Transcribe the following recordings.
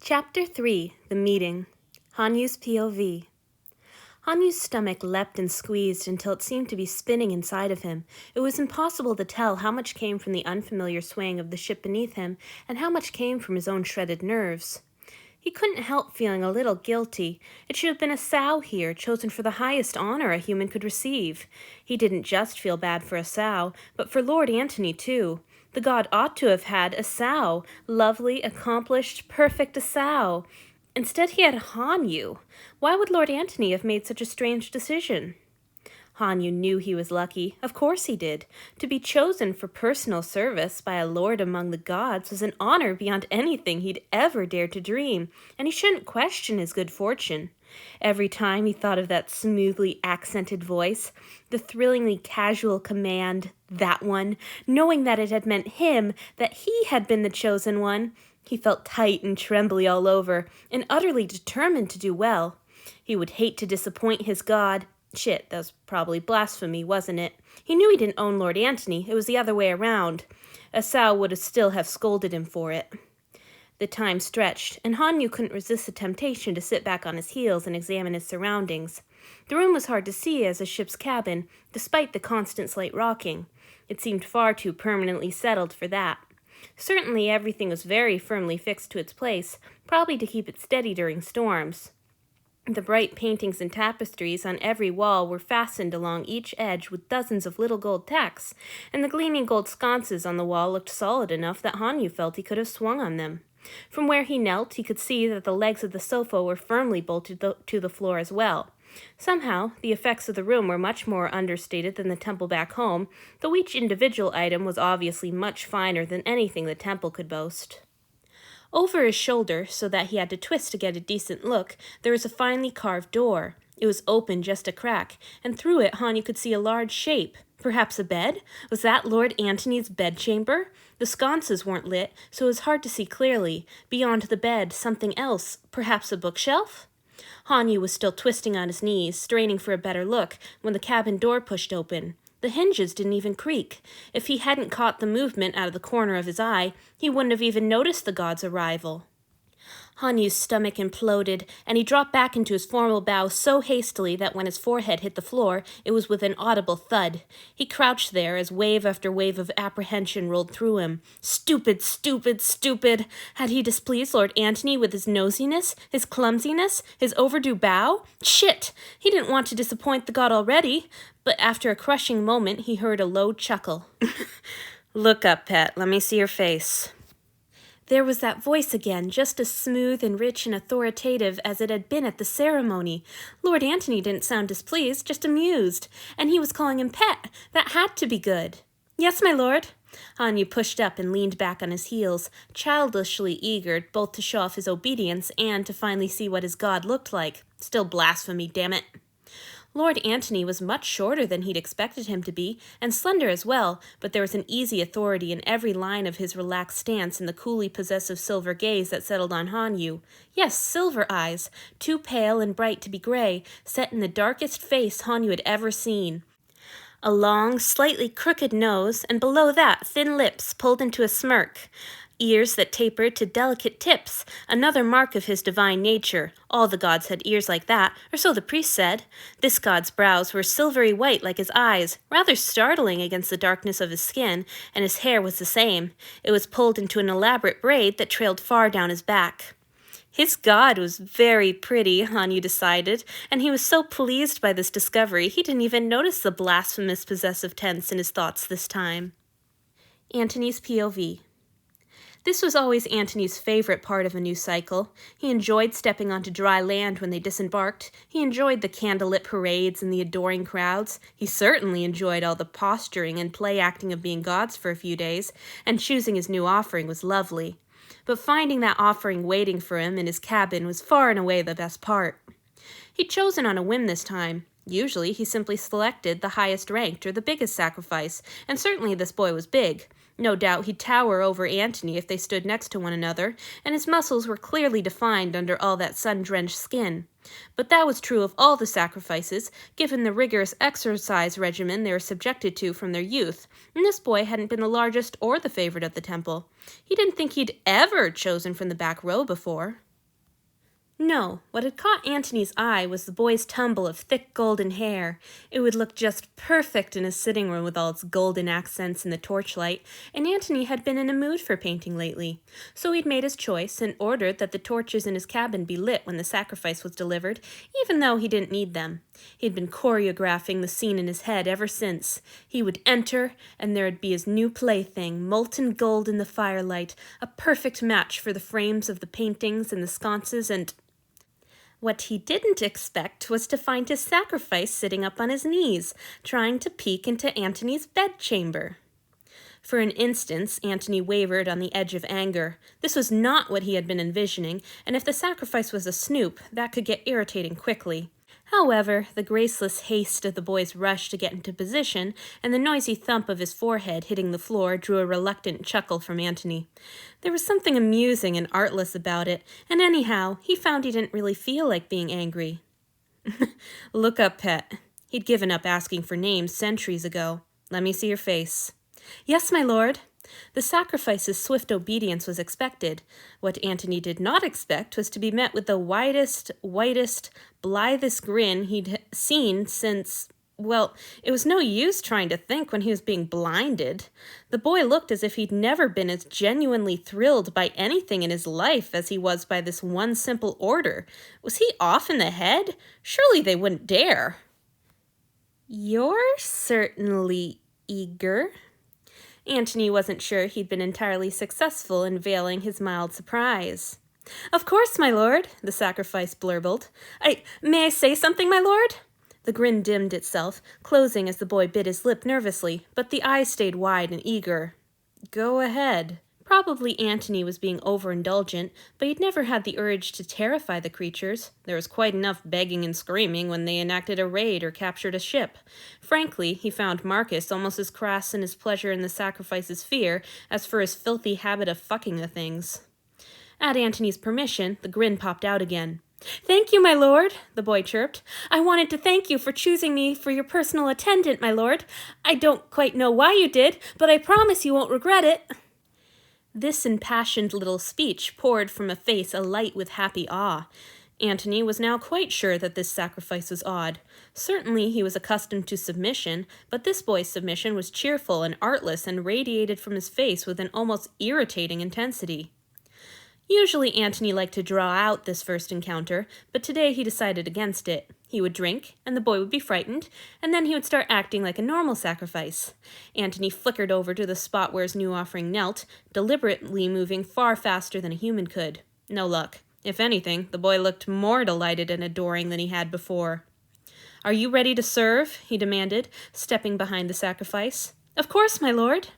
Chapter 3, The Meeting. Hanyu's POV. Hanyu's stomach leapt and squeezed until it seemed to be spinning inside of him. It was impossible to tell how much came from the unfamiliar swaying of the ship beneath him and how much came from his own shredded nerves. He couldn't help feeling a little guilty. It should have been a sow here, chosen for the highest honor a human could receive. He didn't just feel bad for a sow, but for Lord Antony, too. The god ought to have had a sow, lovely, accomplished, perfect a sow. Instead he had Hanyu. Why would Lord Antony have made such a strange decision? Hanyu knew he was lucky. Of course he did. To be chosen for personal service by a lord among the gods was an honor beyond anything he'd ever dared to dream, and he shouldn't question his good fortune. Every time he thought of that smoothly accented voice, the thrillingly casual command, "that one," knowing that it had meant him, that he had been the chosen one, he felt tight and trembly all over, and utterly determined to do well. He would hate to disappoint his god. Shit, that was probably blasphemy, wasn't it? He knew he didn't own Lord Antony. It was the other way around. Esau would still have scolded him for it. The time stretched, and Hanyu couldn't resist the temptation to sit back on his heels and examine his surroundings. The room was hard to see as a ship's cabin, despite the constant slight rocking. It seemed far too permanently settled for that. Certainly everything was very firmly fixed to its place, probably to keep it steady during storms. The bright paintings and tapestries on every wall were fastened along each edge with dozens of little gold tacks, and the gleaming gold sconces on the wall looked solid enough that Hanyu felt he could have swung on them. From where he knelt, he could see that the legs of the sofa were firmly bolted to the floor as well. Somehow, the effects of the room were much more understated than the temple back home, though each individual item was obviously much finer than anything the temple could boast. Over his shoulder, so that he had to twist to get a decent look, there was a finely carved door. It was open just a crack, and through it Hanyu could see a large shape. Perhaps a bed? Was that Lord Antony's bedchamber? The sconces weren't lit, so it was hard to see clearly. Beyond the bed, something else. Perhaps a bookshelf? Hanyu was still twisting on his knees, straining for a better look, when the cabin door pushed open. The hinges didn't even creak. If he hadn't caught the movement out of the corner of his eye, he wouldn't have even noticed the god's arrival. Hanyu's stomach imploded, and he dropped back into his formal bow so hastily that when his forehead hit the floor, it was with an audible thud. He crouched there as wave after wave of apprehension rolled through him. Stupid, stupid, stupid! Had he displeased Lord Antony with his nosiness, his clumsiness, his overdue bow? Shit! He didn't want to disappoint the god already. But after a crushing moment, he heard a low chuckle. "Look up, pet. Let me see your face." There was that voice again, just as smooth and rich and authoritative as it had been at the ceremony. Lord Antony didn't sound displeased, just amused. And he was calling him pet. That had to be good. "Yes, my lord." Hanyu pushed up and leaned back on his heels, childishly eager both to show off his obedience and to finally see what his god looked like. Still blasphemy, damn it. Lord Antony was much shorter than he'd expected him to be, and slender as well, but there was an easy authority in every line of his relaxed stance and the coolly possessive silver gaze that settled on Hanyu. Yes, silver eyes, too pale and bright to be gray, set in the darkest face Hanyu had ever seen. A long, slightly crooked nose, and below that thin lips pulled into a smirk. Ears that tapered to delicate tips, another mark of his divine nature. All the gods had ears like that, or so the priest said. This god's brows were silvery white like his eyes, rather startling against the darkness of his skin, and his hair was the same. It was pulled into an elaborate braid that trailed far down his back. His god was very pretty, Hanyu decided, and he was so pleased by this discovery he didn't even notice the blasphemous possessive tense in his thoughts this time. Antony's POV. This was always Antony's favorite part of a new cycle. He enjoyed stepping onto dry land when they disembarked. He enjoyed the candlelit parades and the adoring crowds. He certainly enjoyed all the posturing and play-acting of being gods for a few days, and choosing his new offering was lovely. But finding that offering waiting for him in his cabin was far and away the best part. He'd chosen on a whim this time. Usually he simply selected the highest ranked or the biggest sacrifice, and certainly this boy was big. No doubt he'd tower over Antony if they stood next to one another, and his muscles were clearly defined under all that sun-drenched skin. But that was true of all the sacrifices, given the rigorous exercise regimen they were subjected to from their youth, and this boy hadn't been the largest or the favorite of the temple. He didn't think he'd ever chosen from the back row before. No, what had caught Antony's eye was the boy's tumble of thick golden hair. It would look just perfect in his sitting room with all its golden accents in the torchlight, and Antony had been in a mood for painting lately. So he'd made his choice and ordered that the torches in his cabin be lit when the sacrifice was delivered, even though he didn't need them. He'd been choreographing the scene in his head ever since. He would enter, and there'd be his new plaything, molten gold in the firelight, a perfect match for the frames of the paintings and the sconces, and what he didn't expect was to find his sacrifice sitting up on his knees, trying to peek into Antony's bedchamber. For an instant, Antony wavered on the edge of anger. This was not what he had been envisioning, and if the sacrifice was a snoop, that could get irritating quickly. However, the graceless haste of the boy's rush to get into position and the noisy thump of his forehead hitting the floor drew a reluctant chuckle from Antony. There was something amusing and artless about it, and anyhow, he found he didn't really feel like being angry. Look up, pet. He'd given up asking for names centuries ago. Let me see your face. Yes, my lord. The sacrifice's swift obedience was expected. What Antony did not expect was to be met with the widest, whitest, blithest grin he'd seen since, well, it was no use trying to think when he was being blinded. The boy looked as if he'd never been as genuinely thrilled by anything in his life as he was by this one simple order. Was he off in the head? Surely they wouldn't dare. You're certainly eager. Antony wasn't sure he'd been entirely successful in veiling his mild surprise. Of course, my lord, the sacrifice blurbled. May I say something, my lord? The grin dimmed itself, closing as the boy bit his lip nervously, but the eyes stayed wide and eager. Go ahead. Probably Antony was being overindulgent, but he'd never had the urge to terrify the creatures. There was quite enough begging and screaming when they enacted a raid or captured a ship. Frankly, he found Marcus almost as crass in his pleasure in the sacrifice's fear as for his filthy habit of fucking the things. At Antony's permission, the grin popped out again. Thank you, my lord, the boy chirped. I wanted to thank you for choosing me for your personal attendant, my lord. I don't quite know why you did, but I promise you won't regret it. This impassioned little speech poured from a face alight with happy awe. Antony was now quite sure that this sacrifice was odd. Certainly he was accustomed to submission, but this boy's submission was cheerful and artless and radiated from his face with an almost irritating intensity. Usually Antony liked to draw out this first encounter, but today he decided against it. He would drink, and the boy would be frightened, and then he would start acting like a normal sacrifice. Antony flickered over to the spot where his new offering knelt, deliberately moving far faster than a human could. No luck. If anything, the boy looked more delighted and adoring than he had before. Are you ready to serve? He demanded, stepping behind the sacrifice. Of course, my lord.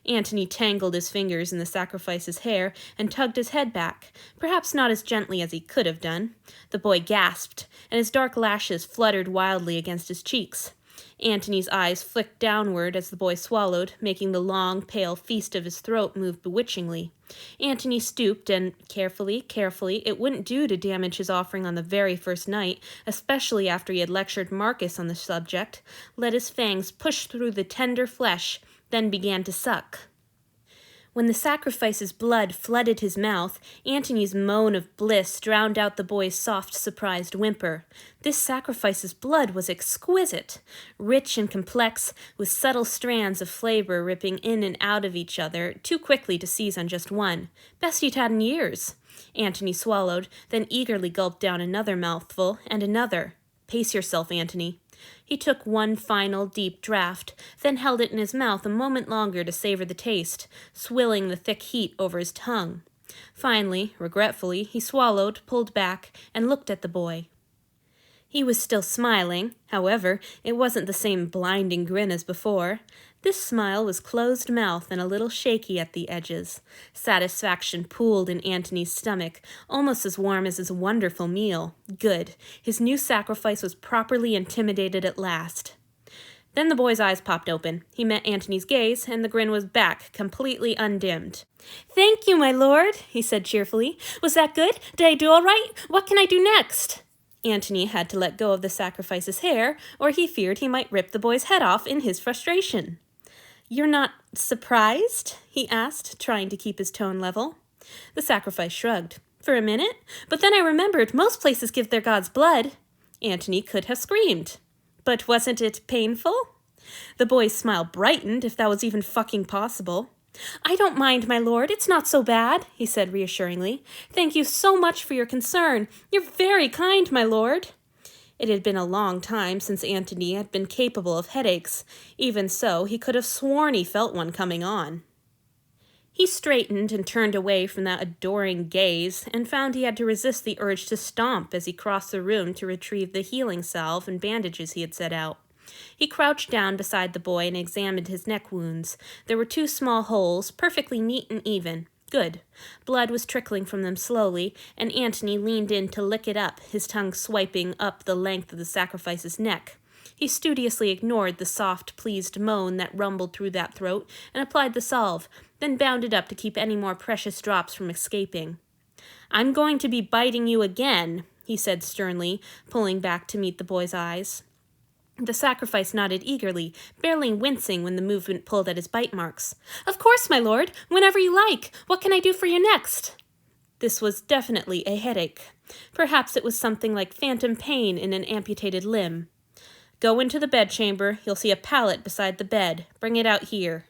Antony tangled his fingers in the sacrifice's hair and tugged his head back, perhaps not as gently as he could have done. The boy gasped, and his dark lashes fluttered wildly against his cheeks. Antony's eyes flicked downward as the boy swallowed, making the long, pale feast of his throat move bewitchingly. Antony stooped and, carefully, it wouldn't do to damage his offering on the very first night, especially after he had lectured Marcus on the subject, let his fangs push through the tender flesh, then began to suck. When the sacrifice's blood flooded his mouth, Antony's moan of bliss drowned out the boy's soft, surprised whimper. This sacrifice's blood was exquisite, rich and complex, with subtle strands of flavor ripping in and out of each other, too quickly to seize on just one. Best he'd had in years. Antony swallowed, then eagerly gulped down another mouthful, and another. Pace yourself, Antony. He took one final deep draught, then held it in his mouth a moment longer to savor the taste, swilling the thick heat over his tongue. Finally, regretfully, he swallowed, pulled back, and looked at the boy. He was still smiling. However, it wasn't the same blinding grin as before. This smile was closed-mouthed and a little shaky at the edges. Satisfaction pooled in Antony's stomach, almost as warm as his wonderful meal. Good. His new sacrifice was properly intimidated at last. Then the boy's eyes popped open. He met Antony's gaze, and the grin was back, completely undimmed. Thank you, my lord, he said cheerfully. Was that good? Did I do all right? What can I do next? Antony had to let go of the sacrifice's hair, or he feared he might rip the boy's head off in his frustration. You're not surprised? He asked, trying to keep his tone level. The sacrifice shrugged. for a minute, but then I remembered most places give their gods blood. Antony could have screamed. But wasn't it painful? The boy's smile brightened, if that was even fucking possible. I don't mind, my lord. It's not so bad, he said reassuringly. Thank you so much for your concern. You're very kind, my lord. It had been a long time since Antony had been capable of headaches. Even so, he could have sworn he felt one coming on. He straightened and turned away from that adoring gaze and found he had to resist the urge to stomp as he crossed the room to retrieve the healing salve and bandages he had set out. He crouched down beside the boy and examined his neck wounds. There were 2 small holes, perfectly neat and even. Good. Blood was trickling from them slowly, and Antony leaned in to lick it up, his tongue swiping up the length of the sacrifice's neck. He studiously ignored the soft, pleased moan that rumbled through that throat and applied the salve, then bounded up to keep any more precious drops from escaping. I'm going to be biting you again, he said sternly, pulling back to meet the boy's eyes. The sacrifice nodded eagerly, barely wincing when the movement pulled at his bite marks. Of course, my lord, whenever you like. What can I do for you next? This was definitely a headache. Perhaps it was something like phantom pain in an amputated limb. Go into the bedchamber. You'll see a pallet beside the bed. Bring it out here.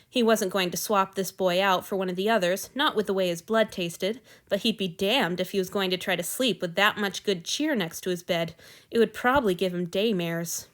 He wasn't going to swap this boy out for one of the others, not with the way his blood tasted, but he'd be damned if he was going to try to sleep with that much good cheer next to his bed. It would probably give him daymares.